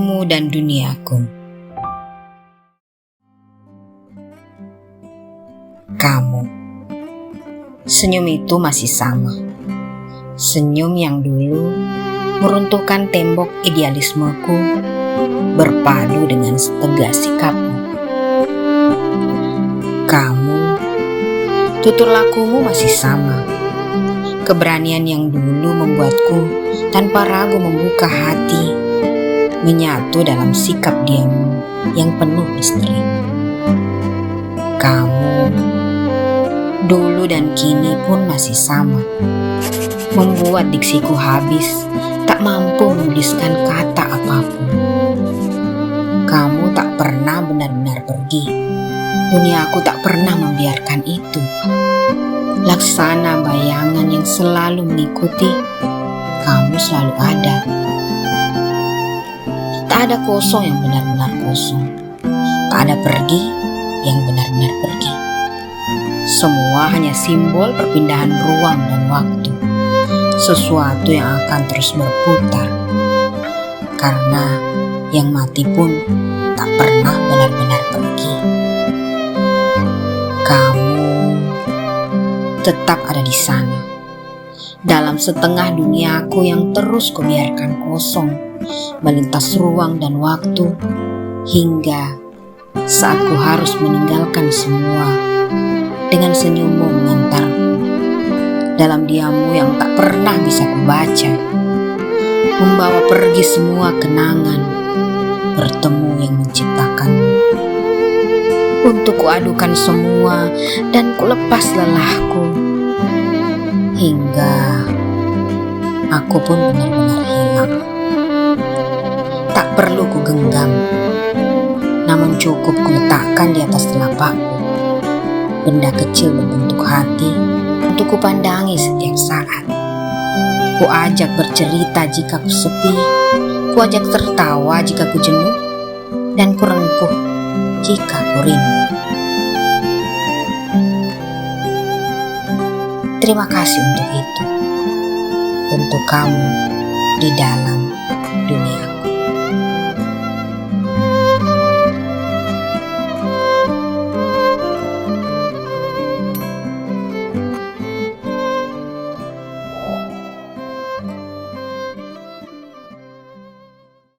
Kamu dan duniaku. Kamu, senyum itu masih sama. Senyum yang dulu meruntuhkan tembok idealismeku, berpadu dengan tegas sikapmu. Kamu, tutur lakumu masih sama. Keberanian yang dulu membuatku tanpa ragu membuka hati, menyatu dalam sikap diammu yang penuh misteri. Kamu, dulu dan kini pun masih sama, membuat diksiku habis, tak mampu menuliskan kata apapun. Kamu tak pernah benar-benar pergi, duniaku tak pernah membiarkan itu. Laksana bayangan yang selalu mengikuti, kamu selalu ada. Tak ada kosong yang benar-benar kosong, tak ada pergi yang benar-benar pergi. Semua hanya simbol perpindahan ruang dan waktu, sesuatu yang akan terus berputar. Karena yang mati pun tak pernah benar-benar pergi. Kamu tetap ada di sana, dalam setengah duniaku yang terus kubiarkan kosong, melintas ruang dan waktu, hingga saat ku harus meninggalkan semua, dengan senyummu mengantarku, dalam diammu yang tak pernah bisa kubaca, membawa pergi semua kenangan, bertemu yang menciptakanmu. Untuk kuadukan semua dan kulepas lelahku, hingga aku pun benar-benar hilang. Tak perlu ku genggam, namun cukup ku letakkan di atas telapakku, benda kecil berbentuk hati untuk ku pandangi setiap saat. Ku ajak bercerita jika ku sepi, ku ajak tertawa jika ku jenuh, dan ku rengkuh jika ku rindu. Terima kasih untuk itu, untuk kamu di dalam